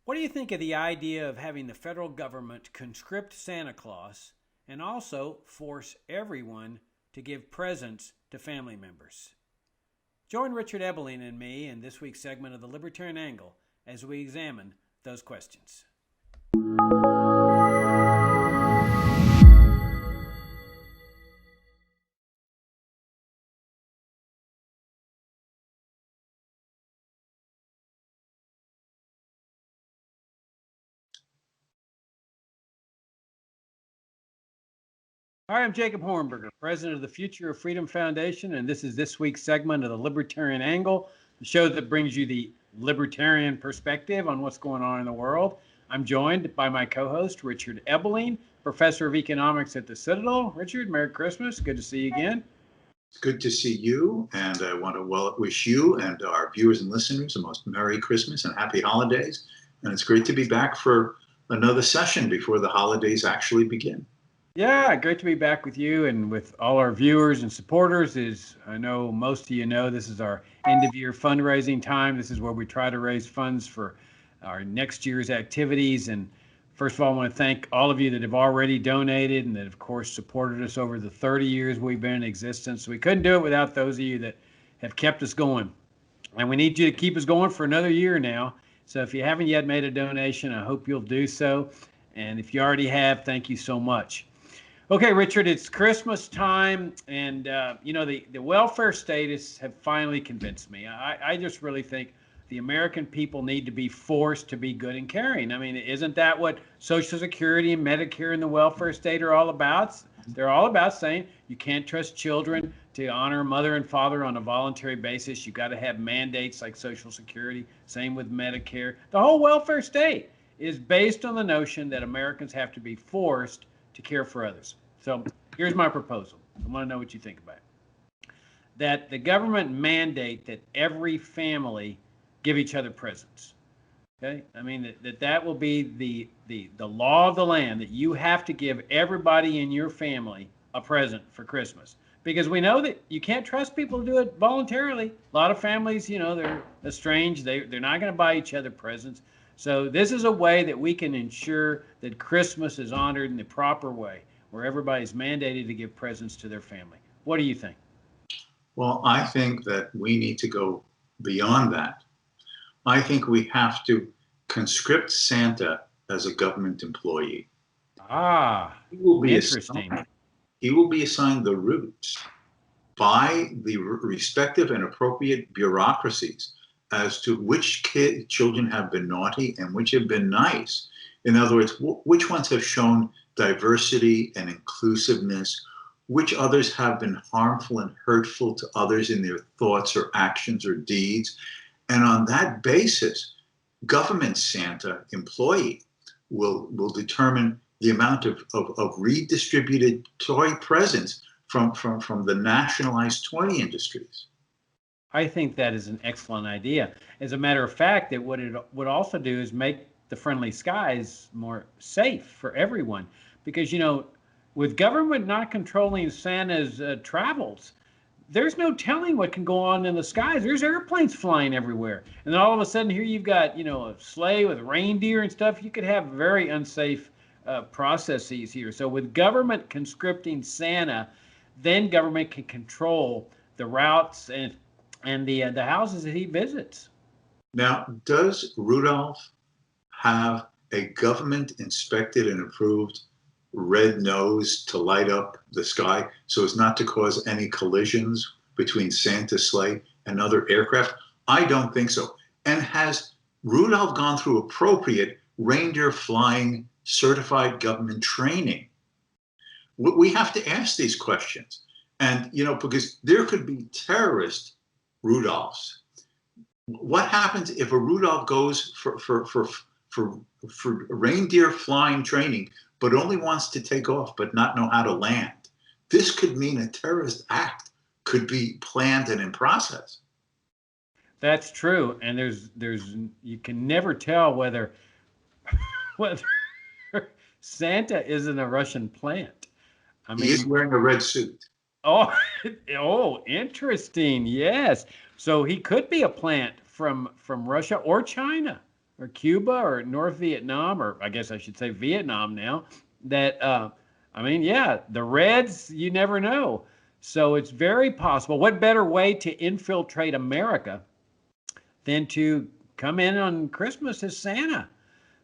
What do you think of the idea of having the federal government conscript Santa Claus and also force everyone to give presents to family members? Join Richard Ebeling and me in this week's segment of the Libertarian Angle as we examine those questions. Hi, I'm Jacob Hornberger, president of the Future of Freedom Foundation, and this is this week's segment of the Libertarian Angle, the show that brings you the libertarian perspective on what's going on in the world. I'm joined by my co-host, Richard Ebeling, professor of economics at the Citadel. Richard, Merry Christmas. Good to see you again. It's good to see you, and I want to wish you and our viewers and listeners a most Merry Christmas and Happy Holidays. And it's great to be back for another session before the holidays actually begin. Yeah, great to be back with you and with all our viewers and supporters. As I know most of you know, this is our end of year fundraising time. This is where we try to raise funds for our next year's activities. And first of all, I want to thank all of you that have already donated and that, of course, supported us over the 30 years we've been in existence. We couldn't do it without those of you that have kept us going. And we need you to keep us going for another year now. So if you haven't yet made a donation, I hope you'll do so. And if you already have, thank you so much. Okay, Richard, it's Christmas time, and the welfare status have finally convinced me. I just really think the American people need to be forced to be good and caring. I mean, isn't that what Social Security and Medicare and the welfare state are all about? They're all about saying you can't trust children to honor mother and father on a voluntary basis. You got to have mandates like Social Security. Same with Medicare. The whole welfare state is based on the notion that Americans have to be forced to care for others. So here's my proposal. I want to know what you think about it. That the government mandate that every family give each other presents. Okay? I mean, that will be the law of the land, that you have to give everybody in your family a present for Christmas. Because we know that you can't trust people to do it voluntarily. A lot of families, they're estranged. They're not going to buy each other presents. So this is a way that we can ensure that Christmas is honored in the proper way, where everybody's mandated to give presents to their family. What do you think? Well, I think that we need to go beyond that. I think we have to conscript Santa as a government employee. He will be interesting. He will be assigned the routes by the respective and appropriate bureaucracies as to which children have been naughty and which have been nice. In other words, which ones have shown diversity and inclusiveness, which others have been harmful and hurtful to others in their thoughts or actions or deeds. And on that basis, government Santa employee will determine the amount of redistributed toy presents from the nationalized toy industries. I think that is an excellent idea. As a matter of fact, that what it would also do is make the friendly skies more safe for everyone. Because, with government not controlling Santa's travels, there's no telling what can go on in the skies. There's airplanes flying everywhere. And then all of a sudden here you've got, a sleigh with reindeer and stuff. You could have very unsafe processes here. So with government conscripting Santa, then government can control the routes and the houses that he visits. Now, does Rudolph have a government inspected and approved red nose to light up the sky so as not to cause any collisions between Santa's sleigh and other aircraft? I don't think so. And has Rudolph gone through appropriate reindeer flying certified government training? We have to ask these questions. And, because there could be terrorist Rudolphs. What happens if a Rudolph goes for reindeer flying training, but only wants to take off, but not know how to land? This could mean a terrorist act could be planned and in process. That's true. And there's you can never tell whether Santa isn't a Russian plant. I mean, he is wearing a red suit. Oh, interesting. Yes. So he could be a plant from Russia or China. or Cuba or North Vietnam, or I guess I should say Vietnam now, that, I mean, yeah, the Reds, you never know. So it's very possible. What better way to infiltrate America than to come in on Christmas as Santa?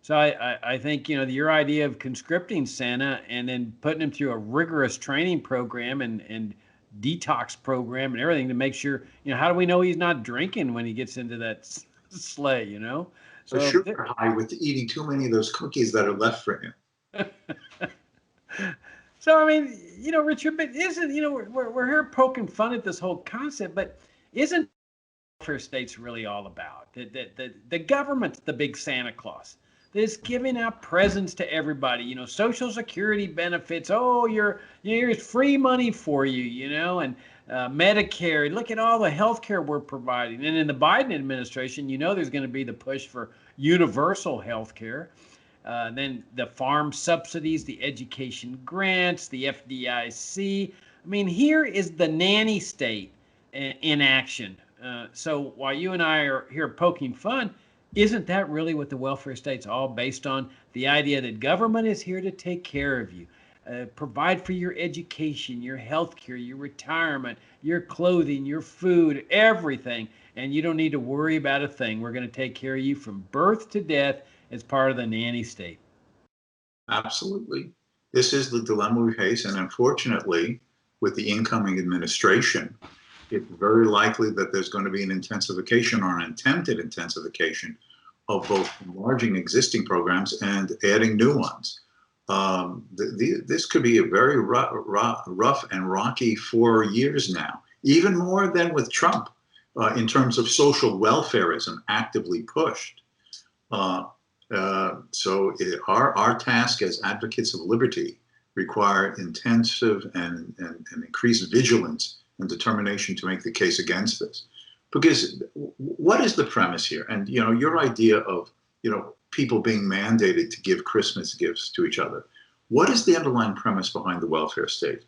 So I think, your idea of conscripting Santa and then putting him through a rigorous training program and detox program and everything to make sure, how do we know he's not drinking when he gets into that sleigh? A So sugar high with eating too many of those cookies that are left for him. so I mean, Richard, but isn't, we're here poking fun at this whole concept, but isn't welfare states really all about? The government's the big Santa Claus. This giving out presents to everybody, Social Security benefits. Oh, here's free money for you, and Medicare. Look at all the health care we're providing. And in the Biden administration, there's going to be the push for universal health care. Then the farm subsidies, the education grants, the FDIC. I mean, here is the nanny state in action. So while you and I are here poking fun, isn't that really what the welfare state's all based on? The idea that government is here to take care of you, provide for your education, your health care, your retirement, your clothing, your food, everything. And you don't need to worry about a thing. We're going to take care of you from birth to death as part of the nanny state. Absolutely. This is the dilemma we face. And unfortunately, with the incoming administration, it's very likely that there's going to be an intensification or an attempted intensification of both enlarging existing programs and adding new ones. This could be a very rough and rocky 4 years now, even more than with Trump, in terms of social welfarism actively pushed. So our task as advocates of liberty require intensive and increased vigilance and determination to make the case against this. Because what is the premise here? And your idea of people being mandated to give Christmas gifts to each other. What is the underlying premise behind the welfare state?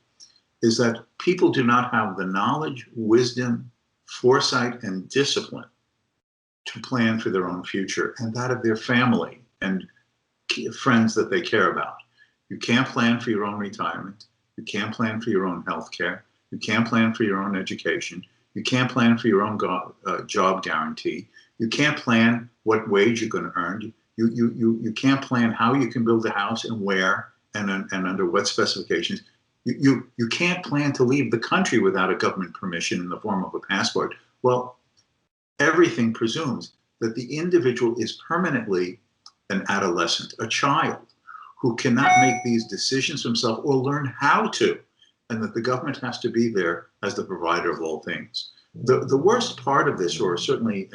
Is that people do not have the knowledge, wisdom, foresight, and discipline to plan for their own future and that of their family and friends that they care about. You can't plan for your own retirement. You can't plan for your own health care. You can't plan for your own education. You can't plan for your own job guarantee. You can't plan what wage you're going to earn. You can't plan how you can build a house and where and under what specifications. You can't plan to leave the country without a government permission in the form of a passport. Well, everything presumes that the individual is permanently an adolescent, a child who cannot make these decisions himself or learn how to, and that the government has to be there as the provider of all things. The worst part of this, or certainly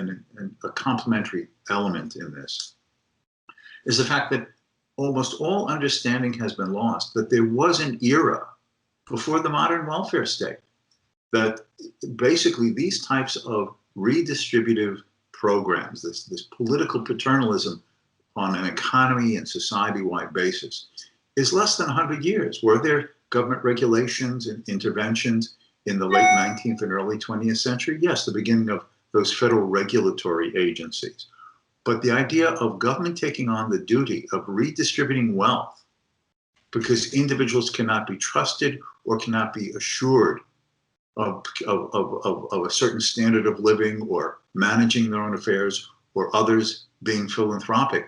a complementary element in this, is the fact that almost all understanding has been lost, that there was an era before the modern welfare state, that basically these types of redistributive programs, this political paternalism on an economy and society-wide basis, is less than 100 years. Were there government regulations and interventions in the late 19th and early 20th century? Yes, the beginning of those federal regulatory agencies. But the idea of government taking on the duty of redistributing wealth because individuals cannot be trusted or cannot be assured of a certain standard of living or managing their own affairs or others being philanthropic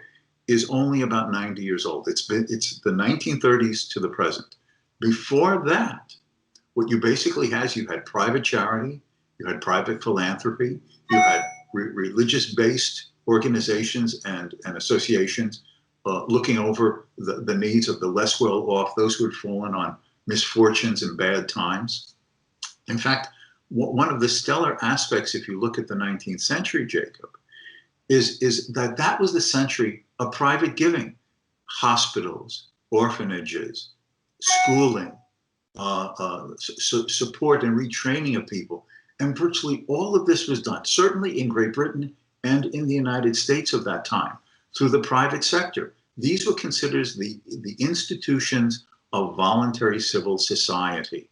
is only about 90 years old. It's the 1930s to the present. Before that, what you basically had, you had private charity, you had private philanthropy, you had religious-based organizations and associations looking over the needs of the less well-off, those who had fallen on misfortunes and bad times. In fact, one of the stellar aspects, if you look at the 19th century, Jacob, is that was the century of private giving. Hospitals, orphanages, schooling, support and retraining of people. And virtually all of this was done, certainly in Great Britain and in the United States of that time, through the private sector. These were considered the institutions of voluntary civil society.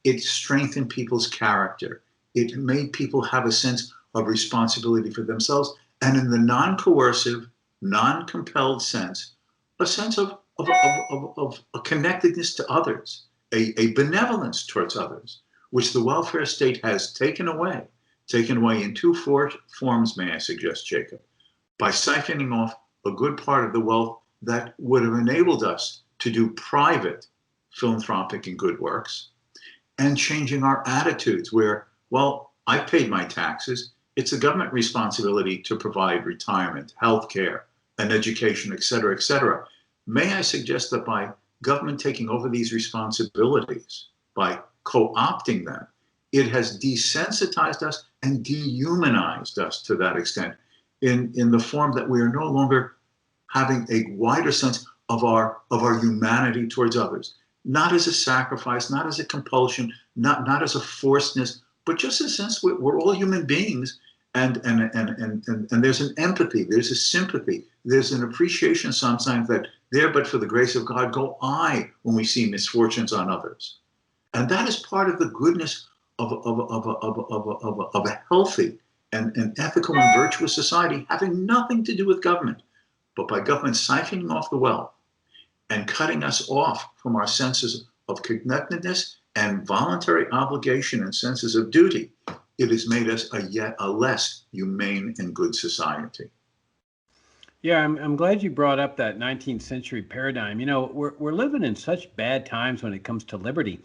It strengthened people's character. It made people have a sense of responsibility for themselves. And in the non-coercive, non-compelled sense, a sense of a connectedness to others, a benevolence towards others, which the welfare state has taken away in two forms, may I suggest, Jacob, by siphoning off a good part of the wealth that would have enabled us to do private philanthropic and good works, and changing our attitudes where, well, I've paid my taxes. It's a government responsibility to provide retirement, health care, and education, et cetera, et cetera. May I suggest that by government taking over these responsibilities, by co-opting them, it has desensitized us and dehumanized us to that extent in the form that we are no longer having a wider sense of our humanity towards others, not as a sacrifice, not as a compulsion, not as a forcedness, but just a sense we're all human beings, and there's an empathy, there's a sympathy, there's an appreciation sometimes that there, but for the grace of God, go I when we see misfortunes on others. And that is part of the goodness of a healthy and ethical and virtuous society, having nothing to do with government, but by government siphoning off the wealth and cutting us off from our senses of connectedness and voluntary obligation and senses of duty, it has made us a less humane and good society. Yeah, I'm glad you brought up that 19th century paradigm. You know, we're living in such bad times when it comes to liberty.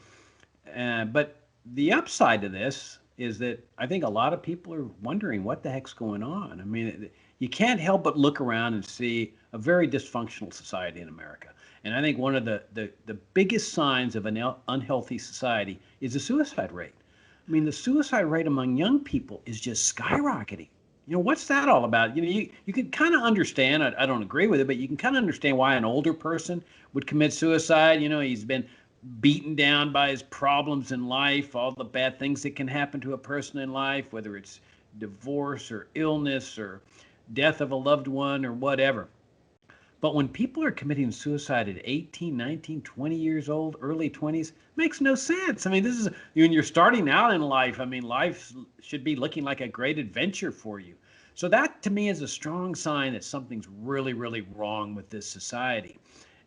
But the upside to this is that I think a lot of people are wondering what the heck's going on. I mean, you can't help but look around and see a very dysfunctional society in America. And I think one of the biggest signs of an unhealthy society is the suicide rate. I mean, the suicide rate among young people is just skyrocketing. You know, what's that all about? You know, you can kind of understand, I don't agree with it, but you can kind of understand why an older person would commit suicide. You know, he's been beaten down by his problems in life, all the bad things that can happen to a person in life, whether it's divorce or illness or death of a loved one or whatever. But when people are committing suicide at 18, 19, 20 years old, early 20s, makes no sense. I mean, this is when you're starting out in life. I mean, life should be looking like a great adventure for you. So that to me is a strong sign that something's really, really wrong with this society.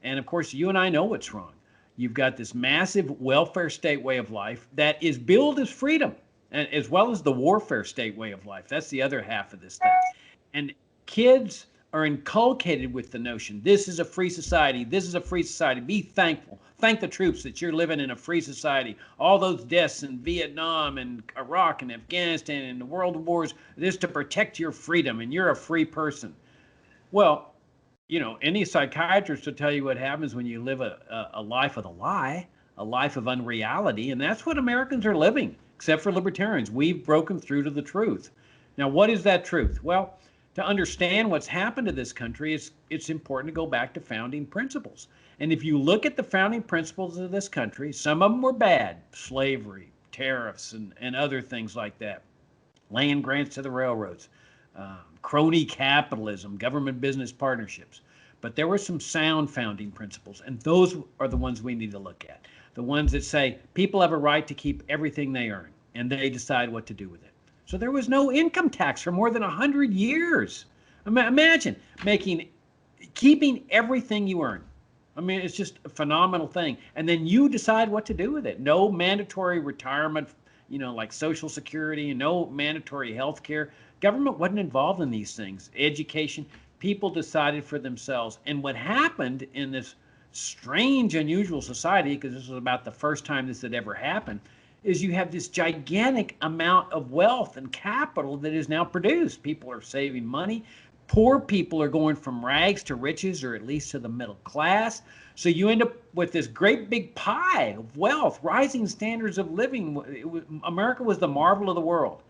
And of course, you and I know what's wrong. You've got this massive welfare state way of life that is billed as freedom, and as well as the warfare state way of life. That's the other half of this thing. And kids are inculcated with the notion, this is a free society, this is a free society, be thankful. Thank the troops that you're living in a free society. All those deaths in Vietnam and Iraq and Afghanistan and the world wars, this is to protect your freedom and you're a free person. Well, you know, any psychiatrist will tell you what happens when you live a life of the lie, a life of unreality, and that's what Americans are living, except for libertarians. We've broken through to the truth. Now, what is that truth? Well, to understand what's happened to this country, it's important to go back to founding principles. And if you look at the founding principles of this country, some of them were bad: slavery, tariffs, and other things like that, land grants to the railroads, crony capitalism, government business partnerships. But there were some sound founding principles, and those are the ones we need to look at. The ones that say people have a right to keep everything they earn, and they decide what to do with it. So there was no income tax for more than 100 years. Imagine keeping everything you earn. I mean, it's just a phenomenal thing. And then you decide what to do with it. No mandatory retirement, you know, like Social Security, and no mandatory health care. Government wasn't involved in these things. Education, people decided for themselves. And what happened in this strange, unusual society, because this was about the first time this had ever happened, is you have this gigantic amount of wealth and capital that is now produced. People are saving money. Poor people are going from rags to riches, or at least to the middle class. So you end up with this great big pie of wealth, rising standards of living. America was the marvel of the world.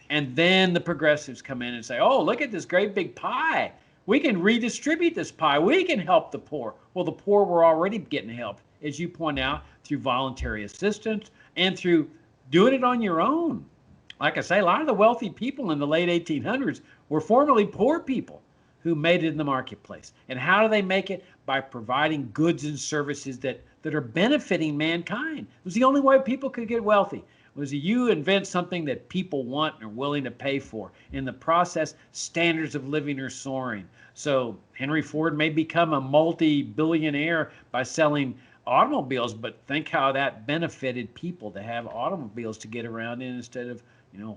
And then the progressives come in and say, oh, look at this great big pie. We can redistribute this pie. We can help the poor. Well, the poor were already getting help, as you point out, through voluntary assistance and through doing it on your own. Like I say, a lot of the wealthy people in the late 1800s were formerly poor people who made it in the marketplace. And how do they make it? By providing goods and services that are benefiting mankind. It was the only way people could get wealthy. was you invent something that people want and are willing to pay for. In the process, standards of living are soaring. So Henry Ford may become a multi-billionaire by selling automobiles, but think how that benefited people to have automobiles to get around in instead of,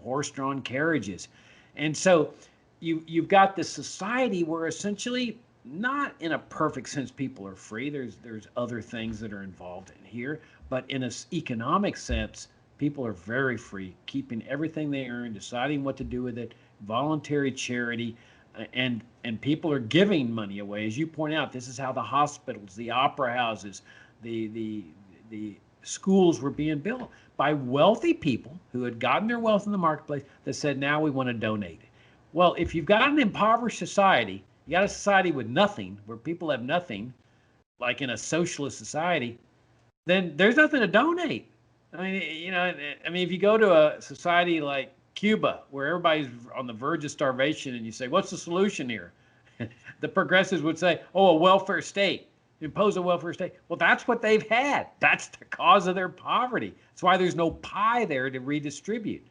horse-drawn carriages. And so you've got this society where essentially, not in a perfect sense people are free. There's other things that are involved in here, but in an economic sense, people are very free, keeping everything they earn, deciding what to do with it, voluntary charity, and people are giving money away. As you point out, this is how the hospitals, the opera houses, the schools were being built by wealthy people who had gotten their wealth in the marketplace that said, now we want to donate it. Well, if you've got an impoverished society, you got a society with nothing, where people have nothing, like in a socialist society, then there's nothing to donate. If you go to a society like Cuba, where everybody's on the verge of starvation, and you say, what's the solution here? The progressives would say, oh, a welfare state. Impose a welfare state. Well, that's what they've had. That's the cause of their poverty. That's why there's no pie there to redistribute.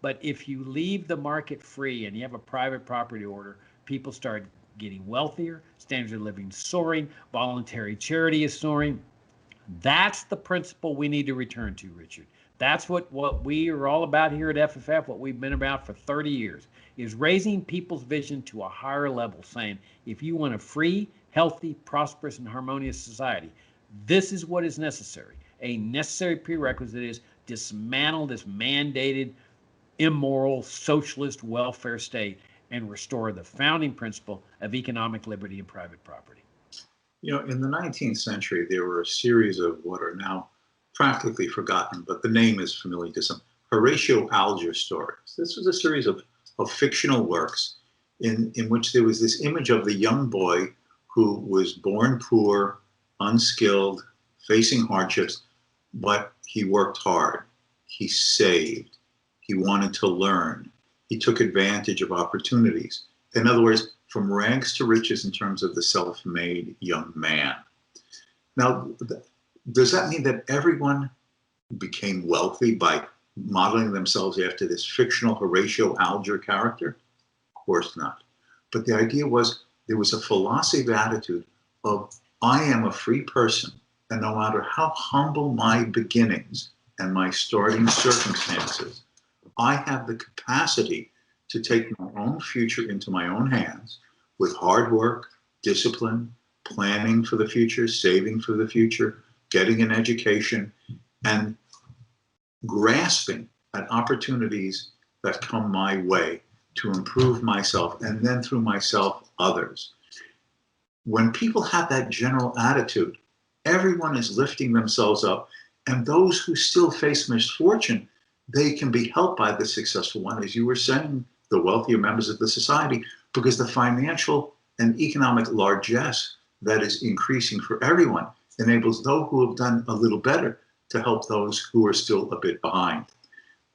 But if you leave the market free and you have a private property order, people start getting wealthier, standards of living soaring, voluntary charity is soaring. That's the principle we need to return to, Richard. That's what we are all about here at FFF, what we've been about for 30 years, is raising people's vision to a higher level, saying, if you want a free, healthy, prosperous, and harmonious society, this is what is necessary. A necessary prerequisite is dismantle this mandated, immoral, socialist welfare state and restore the founding principle of economic liberty and private property. In the 19th century, there were a series of what are now practically forgotten, but the name is familiar to some, Horatio Alger stories. This was a series of fictional works in which there was this image of the young boy who was born poor, unskilled, facing hardships, but he worked hard. He saved. He wanted to learn. He took advantage of opportunities. In other words, from rags to riches in terms of the self-made young man. Now, does that mean that everyone became wealthy by modeling themselves after this fictional Horatio Alger character? Of course not. But the idea was there was a philosophy of attitude of, I am a free person, and no matter how humble my beginnings and my starting circumstances, I have the capacity to take my own future into my own hands with hard work, discipline, planning for the future, saving for the future, getting an education, and grasping at opportunities that come my way to improve myself, and then through myself, others. When people have that general attitude, everyone is lifting themselves up, and those who still face misfortune, they can be helped by the successful one, as you were saying, the wealthier members of the society, because the financial and economic largesse that is increasing for everyone enables those who have done a little better to help those who are still a bit behind.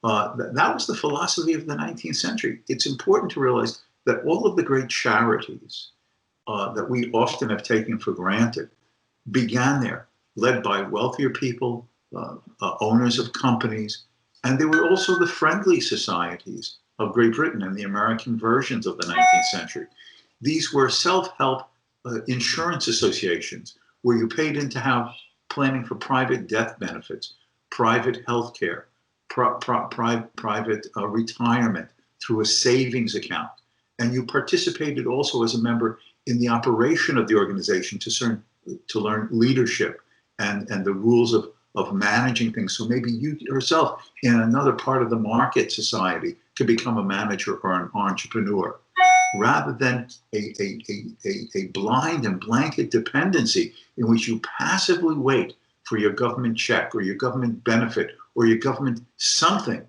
That was the philosophy of the 19th century. It's important to realize that all of the great charities that we often have taken for granted began there, led by wealthier people, owners of companies, and they were also the friendly societies of Great Britain and the American versions of the 19th century. These were self-help insurance associations where you paid in to have planning for private death benefits, private health care, private retirement through a savings account. And you participated also as a member in the operation of the organization to learn leadership and the rules of managing things. So maybe you yourself in another part of the market society could become a manager or an entrepreneur, rather than a blind and blanket dependency in which you passively wait for your government check or your government benefit or your government something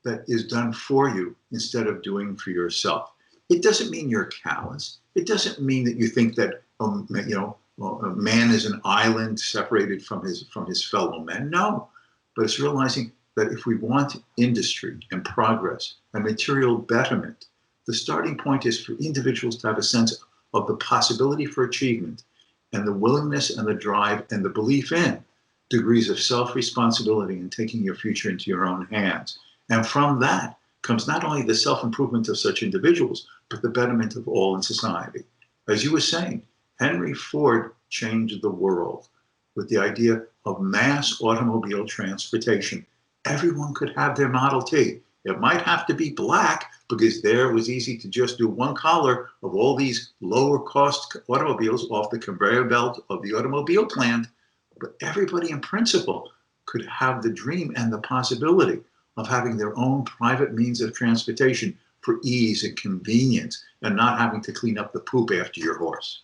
that is done for you instead of doing for yourself. It doesn't mean you're callous. It doesn't mean that you think that a man is an island separated from his fellow men. No, but it's realizing that if we want industry and progress and material betterment, the starting point is for individuals to have a sense of the possibility for achievement and the willingness and the drive and the belief in degrees of self-responsibility and taking your future into your own hands. And from that comes not only the self-improvement of such individuals, but the betterment of all in society. As you were saying, Henry Ford changed the world with the idea of mass automobile transportation. Everyone could have their Model T. It might have to be black because there it was easy to just do one color of all these lower cost automobiles off the conveyor belt of the automobile plant. But everybody in principle could have the dream and the possibility of having their own private means of transportation for ease and convenience and not having to clean up the poop after your horse.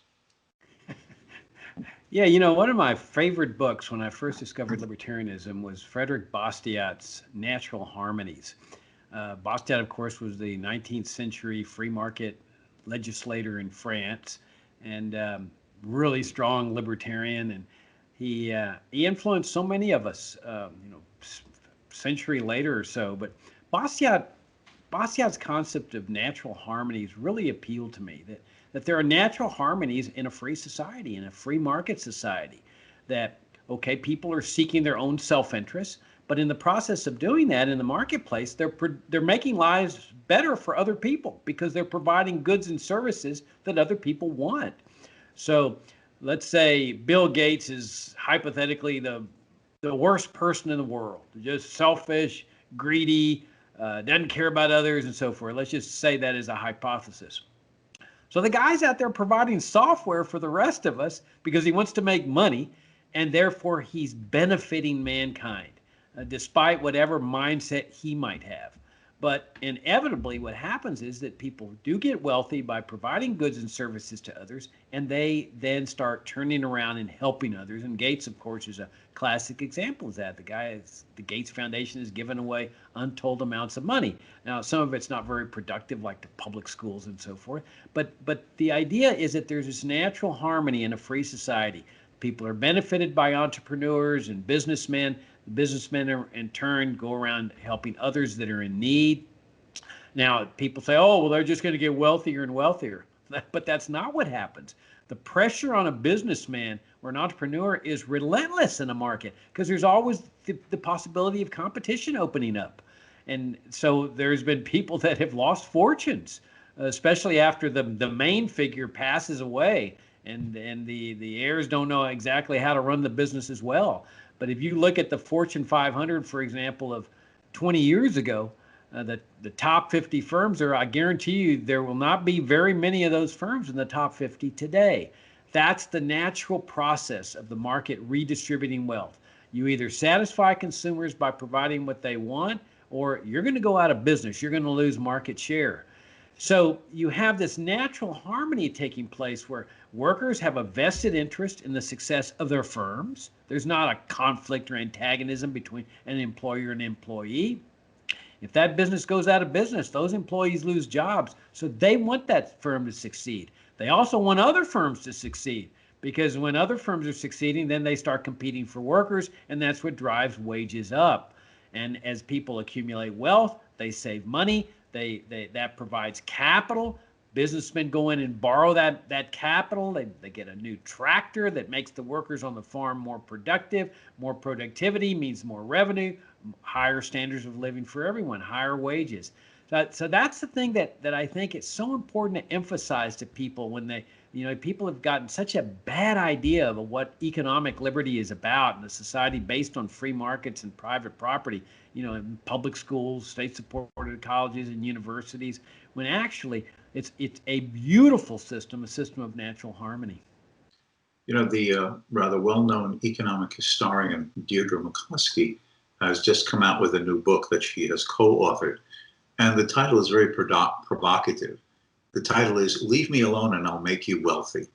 Yeah, you know, one of my favorite books when I first discovered libertarianism was Frederick Bastiat's Natural Harmonies. Bastiat, of course, was the 19th century free market legislator in France and really strong libertarian. And he influenced so many of us, century later or so. But Bastiat's concept of natural harmonies really appealed to me, that there are natural harmonies in a free society, in a free market society, that, okay, people are seeking their own self-interest, but in the process of doing that in the marketplace, they're making lives better for other people because they're providing goods and services that other people want. So let's say Bill Gates is hypothetically the worst person in the world, just selfish, greedy, doesn't care about others and so forth. Let's just say that is a hypothesis. So the guy's out there providing software for the rest of us because he wants to make money, and therefore he's benefiting mankind, despite whatever mindset he might have. But inevitably what happens is that people do get wealthy by providing goods and services to others, and they then start turning around and helping others. And Gates, of course, is a classic example of that. The Gates Foundation has given away untold amounts of money. Now, some of it's not very productive, like the public schools and so forth. But the idea is that there's this natural harmony in a free society. People are benefited by entrepreneurs and businessmen. The businessmen in turn go around helping others that are in need. Now, people say, oh, well, they're just going to get wealthier and wealthier. But that's not what happens. The pressure on a businessman or an entrepreneur is relentless in a market because there's always the possibility of competition opening up. And so there's been people that have lost fortunes, especially after the main figure passes away and the heirs don't know exactly how to run the business as well. But if you look at the Fortune 500, for example, of 20 years ago, the top 50 firms I guarantee you, there will not be very many of those firms in the top 50 today. That's the natural process of the market redistributing wealth. You either satisfy consumers by providing what they want, or you're going to go out of business. You're going to lose market share. So you have this natural harmony taking place where workers have a vested interest in the success of their firms. There's not a conflict or antagonism between an employer and employee. If that business goes out of business, those employees lose jobs. So they want that firm to succeed. They also want other firms to succeed because when other firms are succeeding, then they start competing for workers, and that's what drives wages up. And as people accumulate wealth, they save money. That provides capital. Businessmen go in and borrow that capital. They get a new tractor that makes the workers on the farm more productive. More productivity means more revenue, higher standards of living for everyone, higher wages. So that's the thing that I think it's so important to emphasize to people when people have gotten such a bad idea of what economic liberty is about in a society based on free markets and private property, in public schools, state-supported colleges and universities, when actually it's a beautiful system, a system of natural harmony. The rather well-known economic historian Deirdre McCloskey has just come out with a new book that she has co-authored. And the title is very provocative. The title is "Leave Me Alone and I'll Make You Wealthy."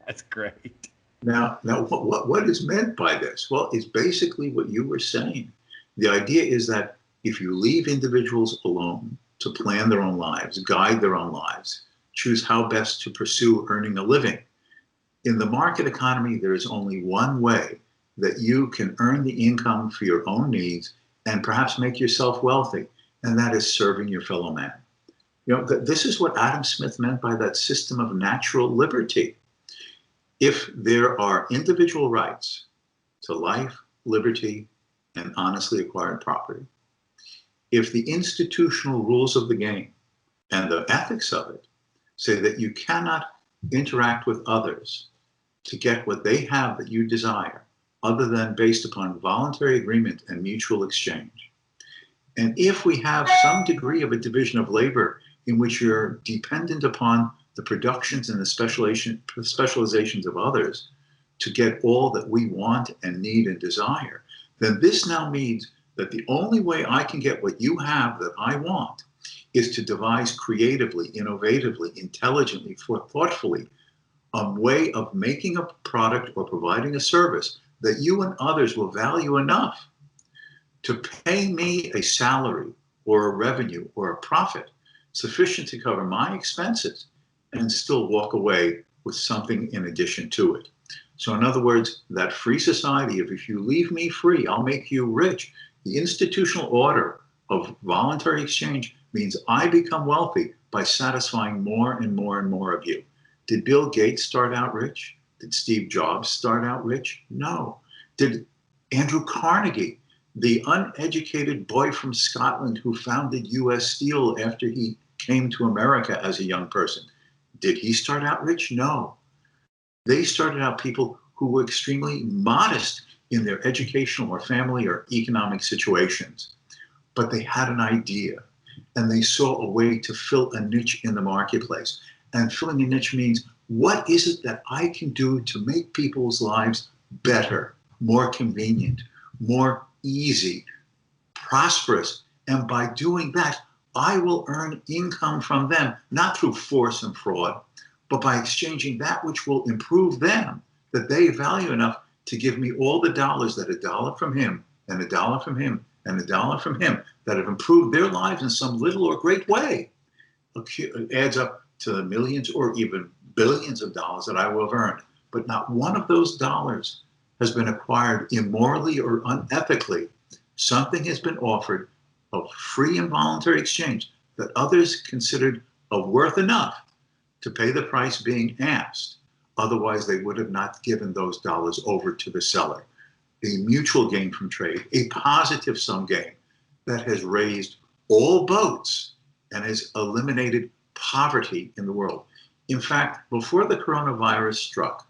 That's great. Now, what is meant by this? Well, it's basically what you were saying. The idea is that if you leave individuals alone to plan their own lives, guide their own lives, choose how best to pursue earning a living, in the market economy, there is only one way that you can earn the income for your own needs and perhaps make yourself wealthy, and that is serving your fellow man. This is what Adam Smith meant by that system of natural liberty. If there are individual rights to life, liberty, and honestly acquired property. If the institutional rules of the game and the ethics of it say that you cannot interact with others to get what they have that you desire, other than based upon voluntary agreement and mutual exchange, and if we have some degree of a division of labor in which you're dependent upon the productions and the specializations of others to get all that we want and need and desire, then this now means that the only way I can get what you have that I want is to devise creatively, innovatively, intelligently, thoughtfully, a way of making a product or providing a service that you and others will value enough to pay me a salary or a revenue or a profit sufficient to cover my expenses and still walk away with something in addition to it. So in other words, that free society of if you leave me free, I'll make you rich. The institutional order of voluntary exchange means I become wealthy by satisfying more and more and more of you. Did Bill Gates start out rich? Did Steve Jobs start out rich? No. Did Andrew Carnegie, the uneducated boy from Scotland who founded US Steel after he came to America as a young person, did he start out rich? No. They started out people who were extremely modest in their educational or family or economic situations, but they had an idea and they saw a way to fill a niche in the marketplace. And filling a niche means, what is it that I can do to make people's lives better, more convenient, more easy, prosperous? And by doing that, I will earn income from them, not through force and fraud, but by exchanging that which will improve them, that they value enough to give me all the dollars that a dollar from him and a dollar from him and a dollar from him that have improved their lives in some little or great way. It adds up to the millions or even billions of dollars that I will have earned. But not one of those dollars has been acquired immorally or unethically. Something has been offered of free and voluntary exchange that others considered of worth enough to pay the price being asked. Otherwise, they would have not given those dollars over to the seller. A mutual gain from trade, a positive sum game that has raised all boats and has eliminated poverty in the world. In fact, before the coronavirus struck,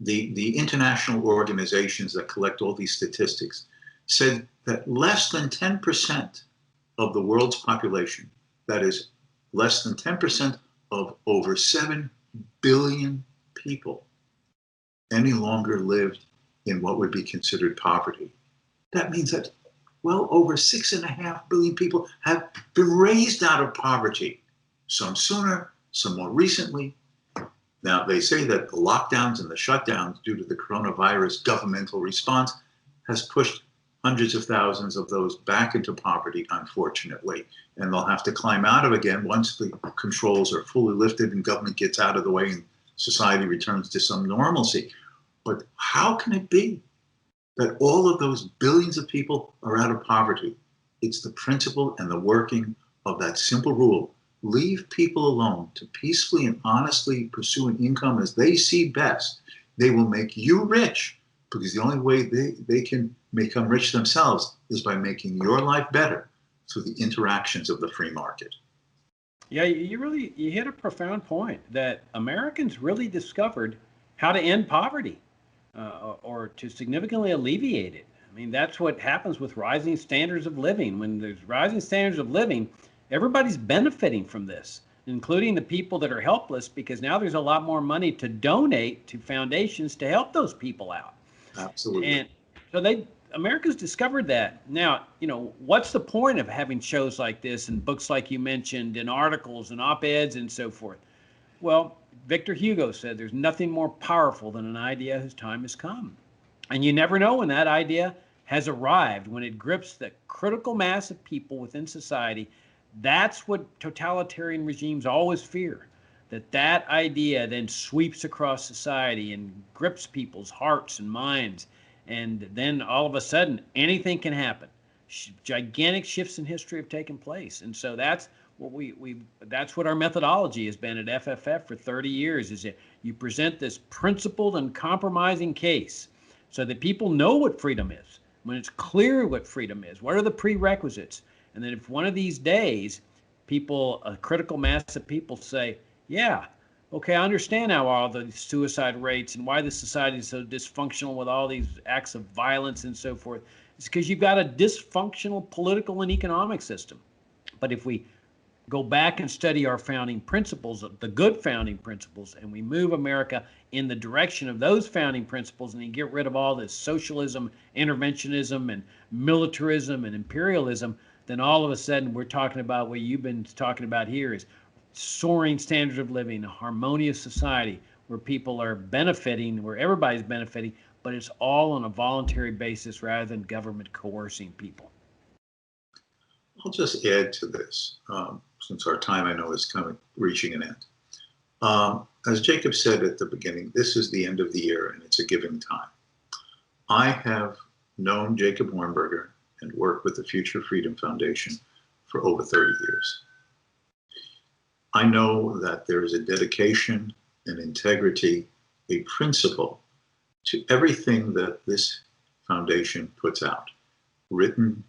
the international organizations that collect all these statistics said that less than 10% of the world's population, that is less than 10% of over 7 billion people, any longer lived in what would be considered poverty. That means that well over 6.5 billion people have been raised out of poverty, some sooner, some more recently. Now, they say that the lockdowns and the shutdowns due to the coronavirus governmental response has pushed hundreds of thousands of those back into poverty, unfortunately. And they'll have to climb out of again once the controls are fully lifted and government gets out of the way and society returns to some normalcy. But how can it be that all of those billions of people are out of poverty? It's the principle and the working of that simple rule. Leave people alone to peacefully and honestly pursue an income as they see best. They will make you rich, because the only way they can become rich themselves is by making your life better through the interactions of the free market. Yeah, you hit a profound point that Americans really discovered how to end poverty or to significantly alleviate it. I mean, that's what happens with rising standards of living. When there's rising standards of living, everybody's benefiting from this, including the people that are helpless, because now there's a lot more money to donate to foundations to help those people out. Absolutely. And so America's discovered that. Now, what's the point of having shows like this and books like you mentioned and articles and op-eds and so forth? Well, Victor Hugo said there's nothing more powerful than an idea whose time has come. And you never know when that idea has arrived, when it grips the critical mass of people within society. That's what totalitarian regimes always fear, that idea then sweeps across society and grips people's hearts and minds. And then all of a sudden, anything can happen. Gigantic shifts in history have taken place. And so that's what that's what our methodology has been at FFF for 30 years, is that you present this principled and compromising case so that people know what freedom is, when it's clear what freedom is, what are the prerequisites. And then if one of these days people, a critical mass of people say, yeah, okay, I understand how all the suicide rates and why the society is so dysfunctional with all these acts of violence and so forth. It's because you've got a dysfunctional political and economic system. But if we go back and study our founding principles, the good founding principles, and we move America in the direction of those founding principles, and you get rid of all this socialism, interventionism, and militarism and imperialism, then all of a sudden we're talking about what you've been talking about here is soaring standards of living, a harmonious society where people are benefiting, where everybody's benefiting, but it's all on a voluntary basis rather than government coercing people. I'll just add to this, since our time I know is reaching an end. As Jacob said at the beginning, this is the end of the year and it's a giving time. I have known Jacob Hornberger and worked with the Future Freedom Foundation for over 30 years. I know that there is a dedication, an integrity, a principle to everything that this foundation puts out. Written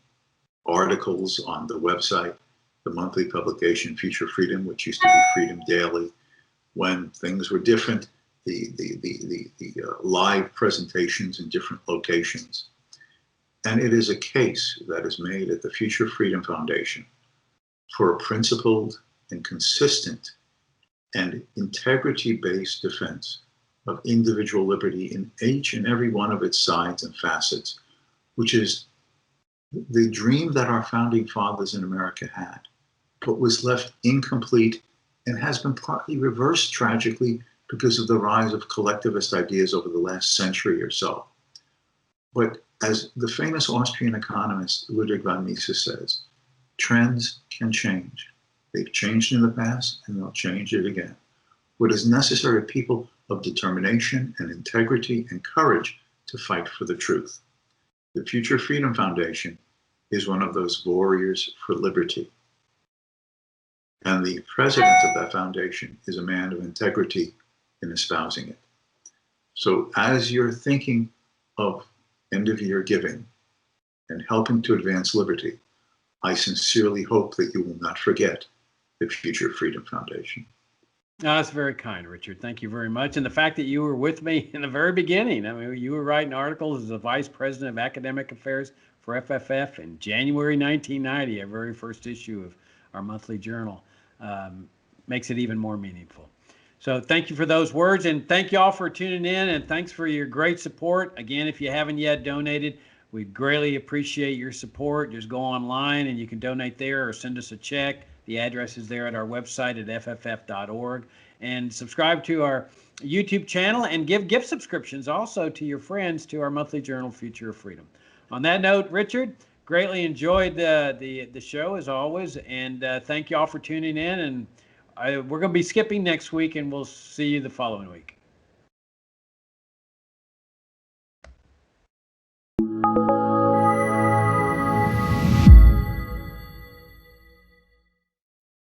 articles on the website, the monthly publication Future Freedom, which used to be Freedom Daily. When things were different, the live presentations in different locations. And it is a case that is made at the Future Freedom Foundation for a principled and consistent and integrity-based defense of individual liberty in each and every one of its sides and facets, which is the dream that our founding fathers in America had, but was left incomplete and has been partly reversed tragically because of the rise of collectivist ideas over the last century or so. But as the famous Austrian economist Ludwig von Mises says, trends can change. They've changed in the past and they'll change it again. What is necessary are people of determination and integrity and courage to fight for the truth. The Future Freedom Foundation is one of those warriors for liberty. And the president of that foundation is a man of integrity in espousing it. So as you're thinking of end of year giving and helping to advance liberty, I sincerely hope that you will not forget the Future Freedom Foundation. Oh, that's very kind, Richard. Thank you very much. And the fact that you were with me in the very beginning. I mean, you were writing articles as the Vice President of Academic Affairs for FFF in January 1990, our very first issue of our monthly journal. Makes it even more meaningful. So thank you for those words, and thank you all for tuning in, and thanks for your great support. Again, if you haven't yet donated, we greatly appreciate your support. Just go online and you can donate there or send us a check. The address is there at our website at fff.org. And subscribe to our YouTube channel and give gift subscriptions also to your friends to our monthly journal, Future of Freedom. On that note, Richard, greatly enjoyed the show as always, and thank you all for tuning in. And we're going to be skipping next week, and we'll see you the following week.